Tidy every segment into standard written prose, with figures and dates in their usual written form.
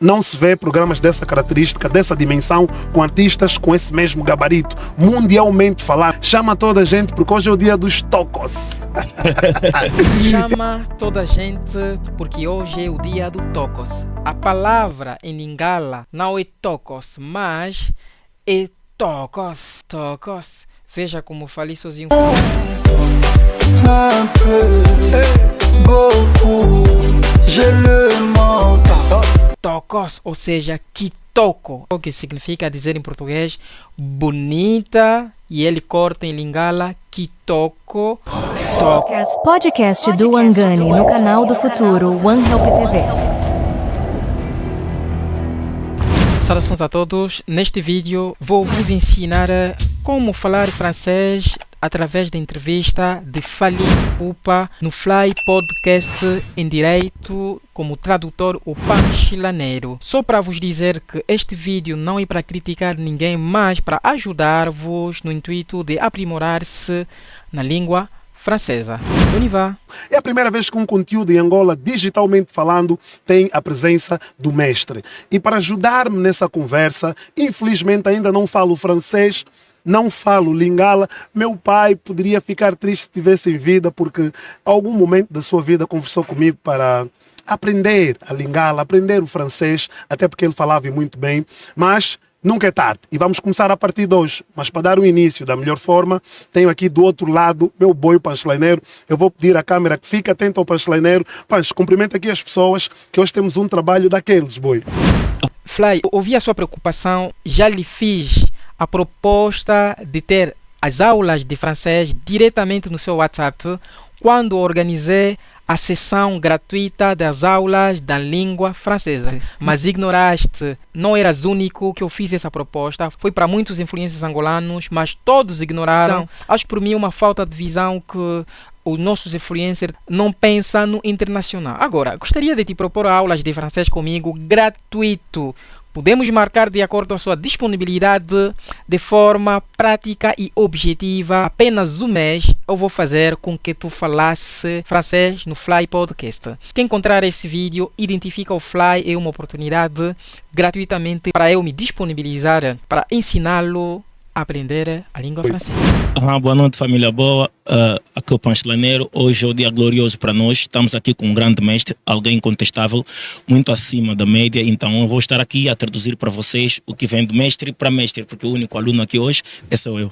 não se vê programas dessa característica, dessa dimensão, com artistas com esse mesmo gabarito, mundialmente falando. Chama toda a gente, porque hoje é o dia dos tocos. Chama toda a gente, porque hoje é o dia do tocos. A palavra em Lingala não é tocos, mas é tocos. Tocos. Veja como falei sozinho. Un peu, beaucoup, je le manque. Tocos, ou seja, que toco, o que significa dizer em português bonita, e ele corta em Lingala que toco. Podcast do Wangani no canal do futuro One Help TV. Saudações a todos. Neste vídeo vou vos ensinar como falar francês através da entrevista de Fally Ipupa no Fly Podcast em direito como tradutor o Panchilaneiro. Só para vos dizer que este vídeo não é para criticar ninguém, mas para ajudar-vos no intuito de aprimorar-se na língua francesa. On y va. É a primeira vez que um conteúdo em Angola, digitalmente falando, tem a presença do mestre. E para ajudar-me nessa conversa, infelizmente ainda não falo francês, não falo Lingala. Meu pai poderia ficar triste se estivesse em vida, porque algum momento da sua vida conversou comigo para aprender a Lingala, aprender o francês, até porque ele falava muito bem, mas nunca é tarde e vamos começar a partir de hoje. Mas para dar o início da melhor forma, tenho aqui do outro lado meu boi, o Panchilaneiro. Eu vou pedir à câmera que fique atento ao Panchilaneiro. Pancho, cumprimenta aqui as pessoas, que hoje temos um trabalho daqueles, boi. Fly, ouvi a sua preocupação, já lhe fiz a proposta de ter as aulas de francês diretamente no seu WhatsApp quando organizei a sessão gratuita das aulas da língua francesa. Mas ignoraste, não eras o único que eu fiz essa proposta, foi para muitos influencers angolanos, mas todos ignoraram. Acho que por mim é uma falta de visão que os nossos influencers não pensam no internacional. Agora, gostaria de te propor aulas de francês comigo gratuito. Podemos marcar de acordo com a sua disponibilidade, de forma prática e objetiva. Apenas um mês eu vou fazer com que tu falasse francês no Fly Podcast. Quem encontrar esse vídeo, identifica o Fly, é uma oportunidade gratuitamente para eu me disponibilizar para ensiná-lo a aprender a língua francesa. Boa noite, família boa. Aqui é o Panchilaneiro. Hoje é o dia glorioso para nós. Estamos aqui com um grande mestre, alguém incontestável, muito acima da média. Então eu vou estar aqui a traduzir para vocês o que vem do mestre para mestre, porque o único aluno aqui hoje sou eu.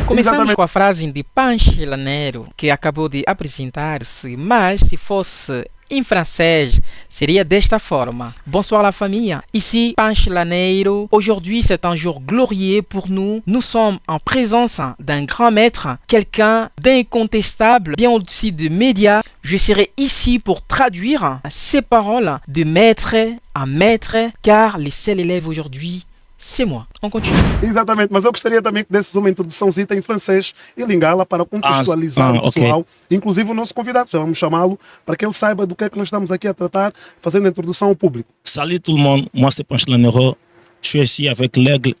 Começamos com a frase de Panchilaneiro, que acabou de apresentar-se, mas se fosse em français, seria desta forma. Bonsoir la famille, ici Panchilaneiro. Aujourd'hui c'est un jour glorieux pour nous. Nous sommes en présence d'un grand maître, quelqu'un d'incontestable, bien au-dessus des médias. Je serai ici pour traduire ces paroles de maître à maître, car les seuls élèves aujourd'hui, c'est moi. On continue. Exatamente, mas eu gostaria também que desses uma introduçãozita em francês e Lingala para contextualizar o pessoal, okay. Inclusive o nosso convidado, já vamos chamá-lo, para que ele saiba do que é que nós estamos aqui a tratar, fazendo a introdução ao público. Salut tout le monde, moi c'est Panchilaneiro. Je suis ici avec l'Aigle,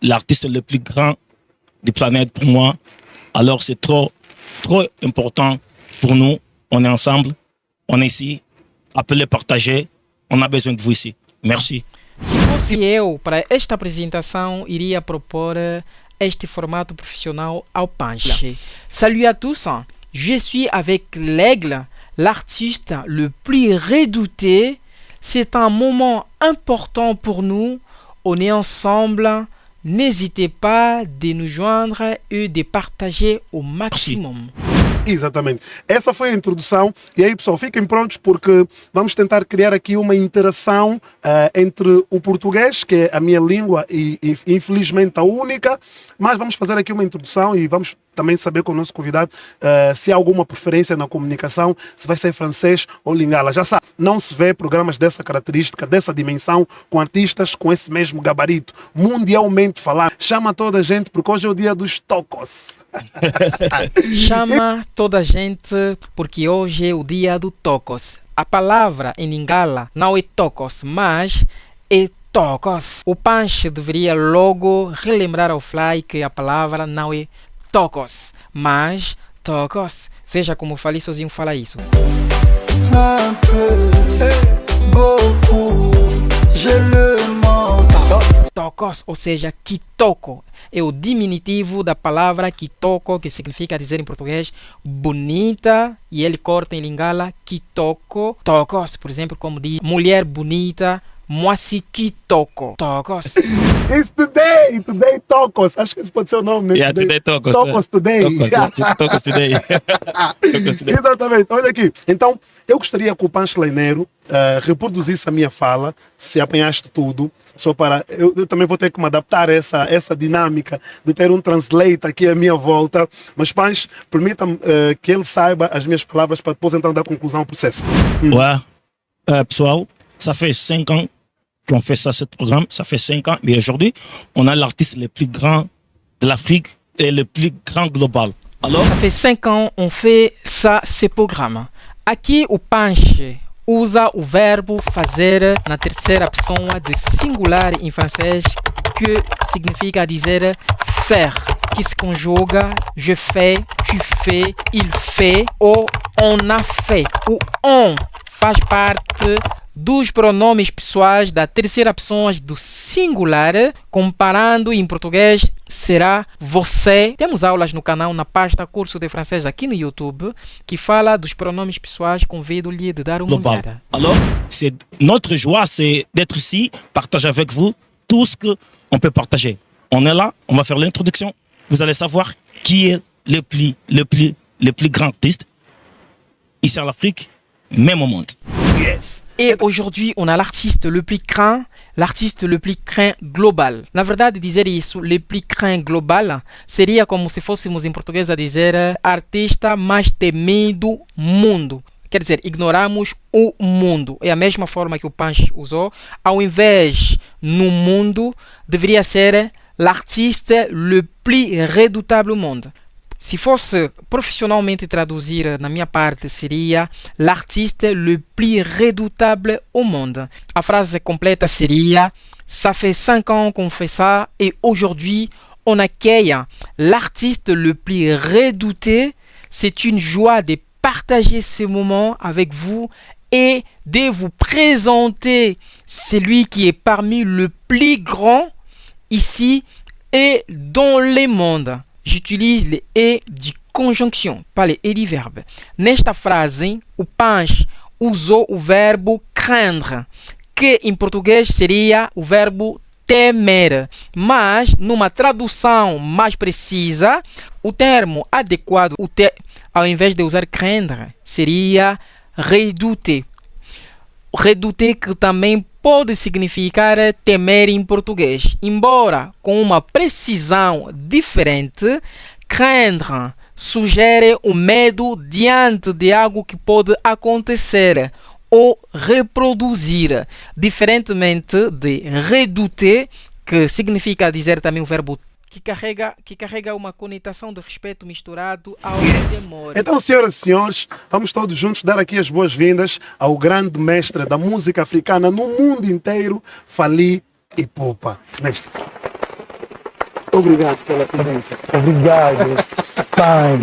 l'artiste le plus grand de planète pour moi. Alors c'est trop important pour nous. On est ensemble, on est ici, appelez, partagez, on a besoin de vous ici. Merci. Se fosse eu, para esta apresentação, iria propor este formato profissional ao Panchi. Salut à tous, je suis avec l'Aigle, l'artiste le plus redouté. C'est un moment important pour nous. On est ensemble. N'hésitez pas de nous joindre et de partager au maximum. Exatamente. Essa foi a introdução. E aí, pessoal, fiquem prontos porque vamos tentar criar aqui uma interação entre o português, que é a minha língua e infelizmente a única, mas vamos fazer aqui uma introdução e vamos também saber com o nosso convidado se há alguma preferência na comunicação, se vai ser francês ou Lingala. Já sabe, não se vê programas dessa característica, dessa dimensão, com artistas com esse mesmo gabarito, mundialmente falando. Chama toda a gente, porque hoje é o dia dos tocos. Chama toda a gente, porque hoje é o dia do tocos. A palavra em Lingala não é tocos, mas é tocos. O Pancho deveria logo relembrar ao Fly que a palavra não é tocos, mas tocos. Veja como o Fally sozinho fala isso. Un peu, beaucoup. tocos, ou seja, kitoko. É o diminutivo da palavra kitoko, que significa dizer em português bonita, e ele corta em lingala kitoko, tocos, por exemplo, como diz mulher bonita, moasi kitoko, tocos. It's today Tocos. Acho que esse pode ser o nome, né? Yeah, today Tocos. Tocos today. Tocos today. Tocos today. Exatamente, olha aqui. Então, eu gostaria que o Panchleneiro reproduzisse a minha fala, se apanhaste tudo, só para... Eu também vou ter que me adaptar a essa dinâmica de ter um translate aqui à minha volta, mas Panch, permita-me que ele saiba as minhas palavras para depois então dar conclusão ao processo. Ouais, pessoal, ça fait 5 ans qu'on fait ça, ce programme, ça fait 5 ans, mais aujourd'hui, on a l'artiste le plus grand de l'Afrique et le plus grand global. Alors, Ça fait 5 ans on fait ça, ce programme. Aqui o Panche usa o verbo fazer na terceira pessoa de singular em francês, que significa dizer faire, que se conjuga je fais, tu fais, il fait ou on a fait. O on faz parte dos pronomes pessoais da terceira pessoa do singular, comparando em português será você. Temos aulas no canal, na pasta Curso de Francês aqui no YouTube, que fala dos pronomes pessoais. Convido-lhe de dar uma global. olhada. Alors, c'est notre joie, c'est d'être ici, partager avec vous tout ce qu'on peut partager. On est là, on va faire l'introduction. Vous allez savoir qui est le plus grand artiste ici en Afrique, même au monde. Et aujourd'hui, on a l'artiste le plus grand global. Na verdade, dizer isso, le plus grand global, seria como se fôssemos em português a dizer artista mais temido mundo. Quer dizer, ignoramos o mundo. É a mesma forma que o Panch usou. Ao invés no mundo, deveria ser l'artiste le plus redoutable monde. Se fosse profissionalmente traduzir na minha parte, seria l'artiste le plus redoutable au monde. A frase complète seria ça fait 5 ans qu'on fait ça et aujourd'hui on accueille l'artiste le plus redouté. C'est une joie de partager ce moment avec vous et de vous présenter celui qui est parmi le plus grand ici et dans le monde. J'utilise les « et » de conjonction, pas les « et » de verbe. Nesta frase, o Panch usou o verbo craindre, que em português seria o verbo temer. Mas, numa tradução mais precisa, o termo adequado, ao invés de usar craindre, seria redouter. Redouter, que também pode significar temer em português, embora com uma precisão diferente. Craindre sugere o medo diante de algo que pode acontecer ou reproduzir, diferentemente de redouter, que significa dizer também o verbo que carrega uma conotação de respeito misturado ao temor. Então, senhoras e senhores, vamos todos juntos dar aqui as boas-vindas ao grande mestre da música africana no mundo inteiro, Fally Ipupa. Mestre. Obrigado pela presença. Obrigado, pai.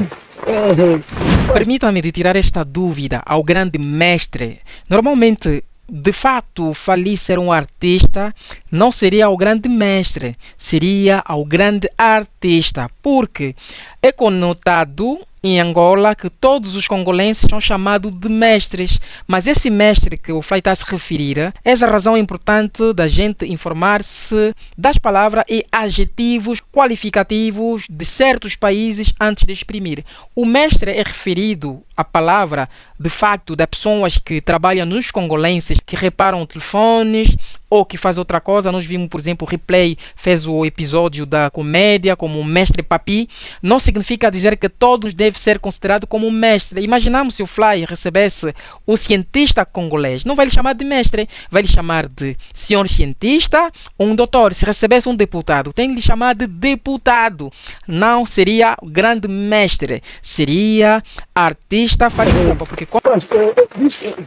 Permita-me de tirar esta dúvida ao grande mestre. Normalmente, de fato, Fally ser um artista não seria ao grande mestre, seria ao grande artista, porque é conotado em Angola que todos os congolenses são chamados de mestres, mas esse mestre que o Fally está a se referir, essa razão importante da gente informar-se das palavras e adjetivos qualificativos de certos países antes de exprimir. O mestre é referido à palavra, de facto, das pessoas que trabalham nos congolenses, que reparam telefones ou que faz outra coisa. Nós vimos, por exemplo, o Replay fez o episódio da comédia como mestre Papi. Não significa dizer que todos devem ser considerados como mestre. Imaginamos se o Fly recebesse o cientista congolês, não vai lhe chamar de mestre, vai lhe chamar de senhor cientista ou um doutor. Se recebesse um deputado, tem que lhe chamar de deputado. Não seria o grande mestre, seria artista Fally Ipupa, porque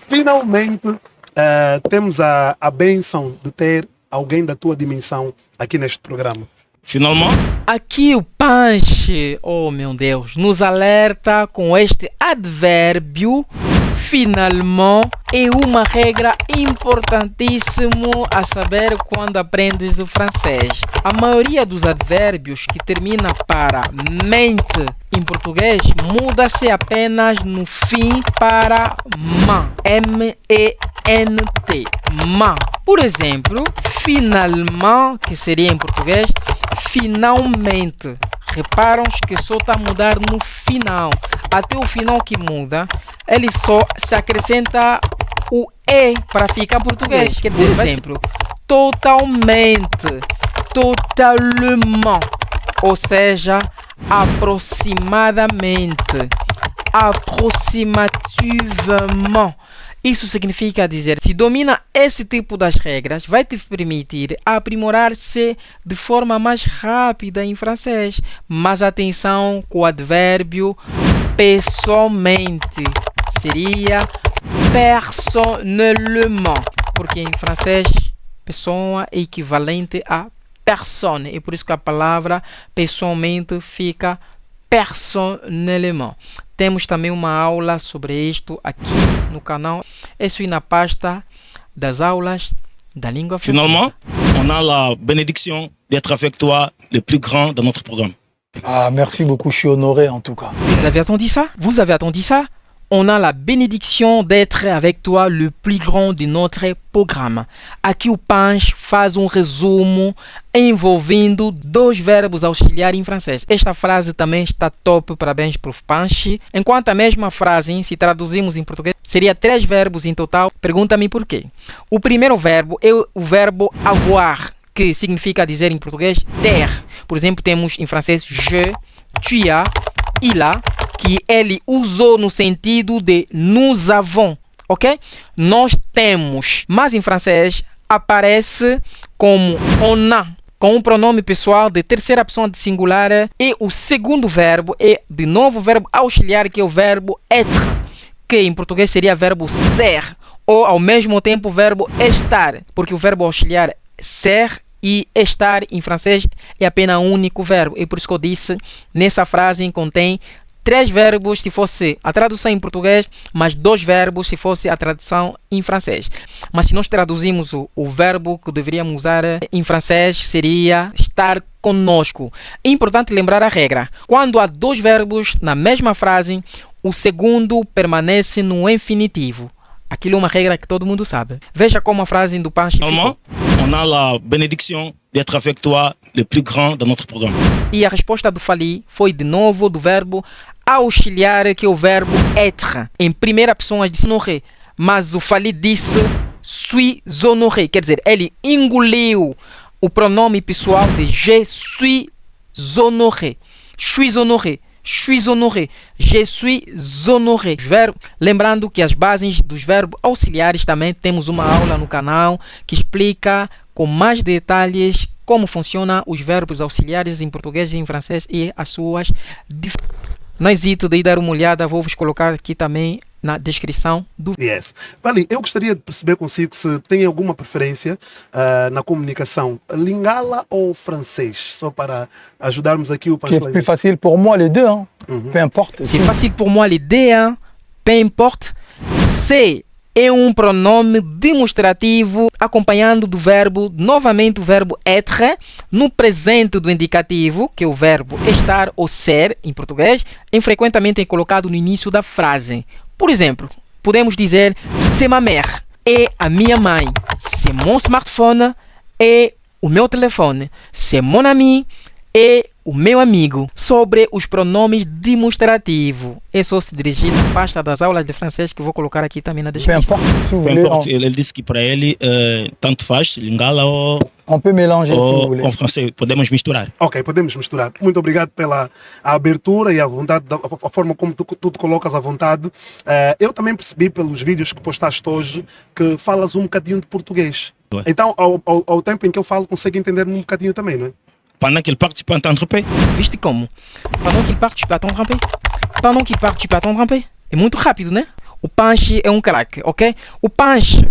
Finalmente temos a bênção de ter alguém da tua dimensão aqui neste programa. Finalement, aqui o Panch, oh meu Deus, nos alerta com este advérbio Finalement é uma regra importantíssima a saber quando aprendes o francês. A maioria dos advérbios que termina para mente em português muda-se apenas no fim para man. M-E-N-T. Man. Por exemplo, finalement, que seria em português, finalmente. Reparam que só está a mudar no final. Até o final que muda, ele só se acrescenta o E para ficar português. Quer dizer, por exemplo, totalmente, totalement, ou seja, aproximadamente, approximativement. Isso significa dizer, se domina esse tipo das regras, vai te permitir aprimorar-se de forma mais rápida em francês. Mas atenção com o advérbio pessoalmente. Seria personnellement, porque em francês, pessoa é equivalente a personne. E por isso que a palavra pessoalmente fica personnellement. Temos também uma aula sobre isto aqui no canal. Isso na pasta das aulas da língua francesa. Finalement, on a la bénédiction d'être avec toi, le plus grand dans notre programme. Ah, merci beaucoup, je suis honoré en tout cas. Vous avez entendu ça? Vous avez entendu ça? On a la bénédiction d'être avec toi, le plus grand de notre programme. Aqui o Pancho faz resumo envolvendo 2 verbos auxiliares em francês. Esta frase também está top, parabéns para o Pancho. Enquanto a mesma frase, se traduzimos em português, seria 3 verbos em total. Pergunta-me por quê. O primeiro verbo é o verbo avoir, que significa dizer em português ter. Por exemplo, temos em francês je, tu as, il a, que ele usou no sentido de nous avons, ok? Nós temos, mas em francês aparece como on a, com o pronome pessoal de terceira pessoa de singular, e o segundo verbo é de novo verbo auxiliar, que é o verbo être, que em português seria verbo ser, ou ao mesmo tempo verbo estar, porque o verbo auxiliar ser e estar em francês é apenas um único verbo. E por isso que eu disse, nessa frase contém 3 verbos se fosse a tradução em português, mas 2 verbos se fosse a tradução em francês. Mas se nós traduzimos o verbo que deveríamos usar em francês, seria estar conosco. É importante lembrar a regra. Quando há 2 verbos na mesma frase, o segundo permanece no infinitivo. Aquilo é uma regra que todo mundo sabe. Veja como a frase do Pancho ficou. On a la bénédiction d'être avec toi, le plus grand dans notre programme. E a resposta do Fali foi de novo do verbo auxiliar, que é o verbo être. Em primeira pessoa disse honoré, mas o Fali disse suis honoré, quer dizer, ele engoliu o pronome pessoal de je suis honoré. Suis honoré. Je suis honoré, je suis honoré. Lembrando que as bases dos verbos auxiliares também temos uma aula no canal que explica com mais detalhes como funcionam os verbos auxiliares em português e em francês e as suas diferenças. Não hesite de ir dar uma olhada, vou-vos colocar aqui também na descrição do vídeo. Yes. Vale, eu gostaria de perceber consigo se tem alguma preferência na comunicação, lingala ou francês, só para ajudarmos aqui o Pancho. C'est plus facile pour moi les deux, hein. Peu importe. C'est facile pour moi les deux, hein. Peu importe. C'est um pronome demonstrativo acompanhando do verbo, novamente o verbo être, no presente do indicativo, que é o verbo estar ou ser, em português, frequentemente colocado no início da frase. Por exemplo, podemos dizer c'est ma mère, é a minha mãe, c'est mon smartphone, é o meu telefone, c'est mon ami, é o meu amigo. Sobre os pronomes demonstrativos, é só se dirigir na pasta das aulas de francês que eu vou colocar aqui também na descrição. Peu importe, ele disse que para ele tanto faz, lingala ou on peut mélanger si vous voulez. Em francês, podemos misturar. Ok, podemos misturar. Muito obrigado pela abertura e a vontade, a forma como tu te colocas à vontade. Eu também percebi pelos vídeos que postaste hoje que falas um bocadinho de português. Então, ao tempo em que eu falo, consegue entender-me um bocadinho também, não é? Pendant qu'il part, tu peux entendre peu. Viste como? Pendant qu'il part, tu peux attendre un peu. Pendant qu'il part, tu peux attendre un peu. É muito rápido, né? O Pancho é um craque, ok? O Pancho,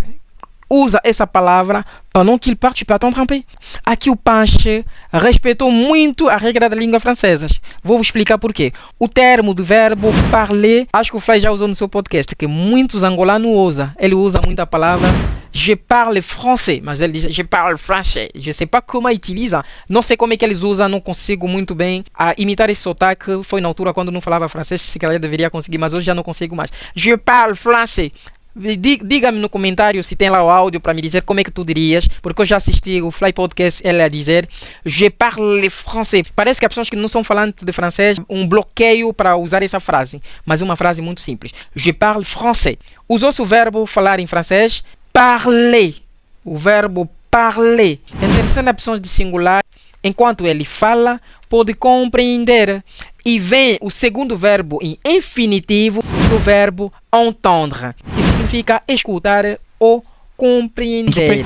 usa essa palavra pendant qu'il parle, tu peux attendre un peu. Aqui o Panche respeitou muito a regra da língua francesa. Vou vos explicar por quê. O termo do verbo parler, acho que o Fly já usou no seu podcast, que muitos angolanos usam. Ele usa muito a palavra je parle français, mas ele diz je parle français. Je sais pas como utiliza. Não sei como é que eles usam, não consigo muito bem imitar esse sotaque. Foi na altura quando não falava francês, se calhar deveria conseguir, mas hoje já não consigo mais. Je parle français. Diga-me no comentário se tem lá o áudio para me dizer como é que tu dirias, porque eu já assisti o Fly Podcast, ele a dizer je parle français. Parece que as pessoas que não são falantes de francês um bloqueio para usar essa frase, mas é uma frase muito simples. Je parle français. Usou-se o verbo falar em francês, parler. O verbo parler. Em terceira pessoa de singular, enquanto ele fala, pode compreender. E vem o segundo verbo em infinitivo do verbo entendre, que significa escutar ou compreender.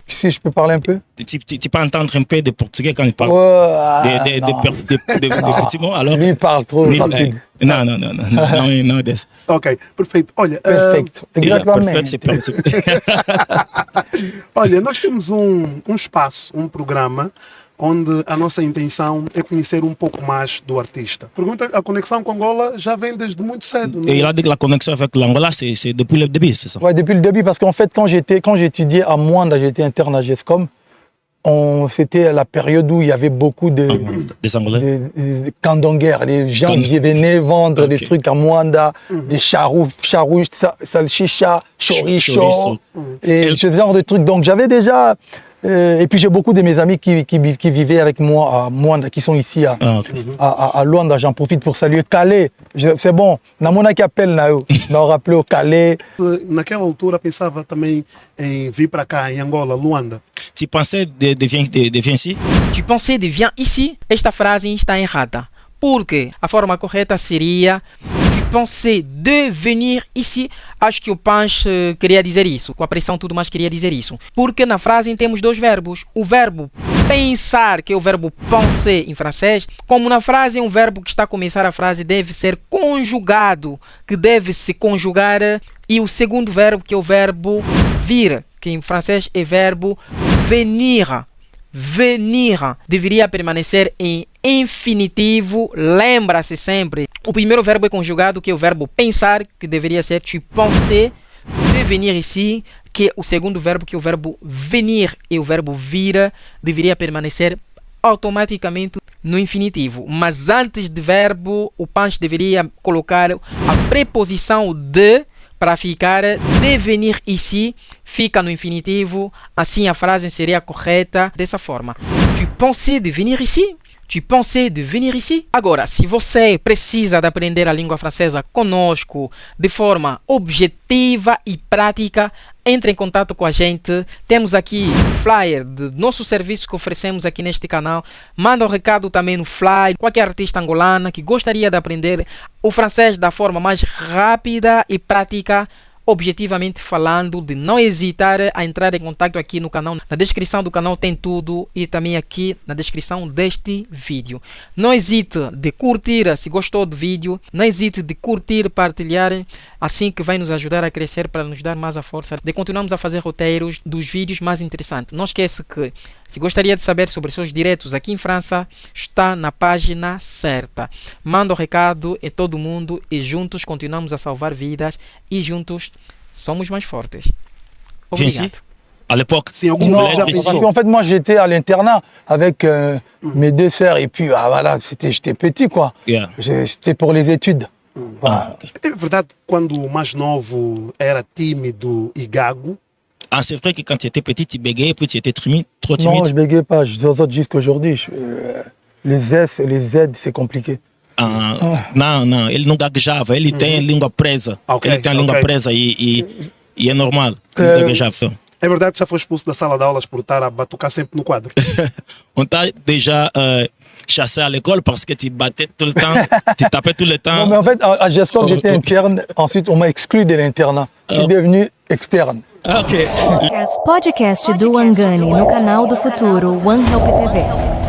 Si je peux parler un peu. Tu peux entendre un peu de portugais quand il parle des petits mots, alors? Lui parle trop rapide. Não. Ok, perfeito. Olha, Perfeito. Exatamente. olha, nós temos um espaço, um programa, onde a nossa intenção é conhecer um pouco mais do artista. Pergunta, a conexão com Angola já vem desde muito cedo. Et il a dit que la connexion avec l'Angola, c'est depuis le début, c'est ça? Ouais, depuis le début, parce qu'en fait, quand j'étudiais à Mwanda, j'étais interne à GESCOM, c'était la période où il y avait beaucoup de Des candongueurs, les gens qui venaient vendre des trucs à Mwanda, des charous, salchicha, chorizo, et ce genre de trucs. Donc j'avais déjà... et puis j'ai beaucoup de mes amis qui vivaient avec moi à Mwanda, qui sont ici à Luanda. J'en profite pour saluer Calais. C'est bon, namona qui appelle na rappelé au Calais. Naquela altura pensava também em vir para cá, em Angola, Luanda. Tu pensais de vir ici? Tu pensais de viens ici? Esta frase está errada. Porque a forma correta seria tu pensais de venir ici. Acho que o Panche queria dizer isso. Com a pressão tudo mais queria dizer isso. Porque na frase temos dois verbos. O verbo pensar, que é o verbo penser em francês, como na frase um verbo que está a começar a frase deve ser conjugado, que deve se conjugar, e o segundo verbo que é o verbo vir, que em francês é verbo venir. Venir deveria permanecer em infinitivo. Lembra-se sempre, o primeiro verbo é conjugado, que é o verbo pensar, que deveria ser tu pensais de venir ici, que o segundo verbo, que é o verbo venir, e o verbo vir deveria permanecer automaticamente no infinitivo. Mas antes do verbo, o Panche deveria colocar a preposição de para ficar de venir ici, fica no infinitivo, assim a frase seria correta dessa forma. Tu pensais de venir ici? Tu pensais de venir ici? Agora, se você precisa de aprender a língua francesa conosco de forma objetiva e prática, entre em contato com a gente. Temos aqui o flyer do nosso serviço que oferecemos aqui neste canal. Manda um recado também no flyer. Qualquer artista angolana que gostaria de aprender o francês da forma mais rápida e prática, objetivamente falando, de não hesitar a entrar em contato aqui no canal. Na descrição do canal tem tudo e também aqui na descrição deste vídeo. Não hesite de curtir se gostou do vídeo. Não hesite de curtir, partilhar, assim que vai nos ajudar a crescer, para nos dar mais a força de continuarmos a fazer roteiros dos vídeos mais interessantes. Não esqueça que, se gostaria de saber sobre seus direitos aqui em França, está na página certa. Manda o recado a todo mundo e juntos continuamos a salvar vidas e juntos somos mais fortes. Obrigado. À l'époque, si Parce qu'en fait, moi, j'étais à l'internat avec mes deux sœurs et puis voilà, j'étais petit, quoi. Yeah. C'était pour les études. Voilà. É verdade, quando o mais novo era tímido e gago? Ah, c'est vrai que quand tu étais petit, tu bégayais, puis tu étais trop timide. Non, je bégayais pas, je zozote jusqu'aujourd'hui. Les S et les Z, c'est compliqué. Não, ele não gaguejava, ele tem a língua presa. Ele tem a língua presa e é normal. Ele gaguejava. É verdade que já foi expulso da sala de aulas por estar a batucar sempre no quadro? On t'a déjà chassé à l'école parce que tu battais tout le temps, tu tapais tout le temps. Non, mais en fait, à GESCOM, j'étais interne. Ensuite, on m'a exclu de l'internat. Je suis devenu externe. Podcast do Wangani no canal do Futuro One Help TV.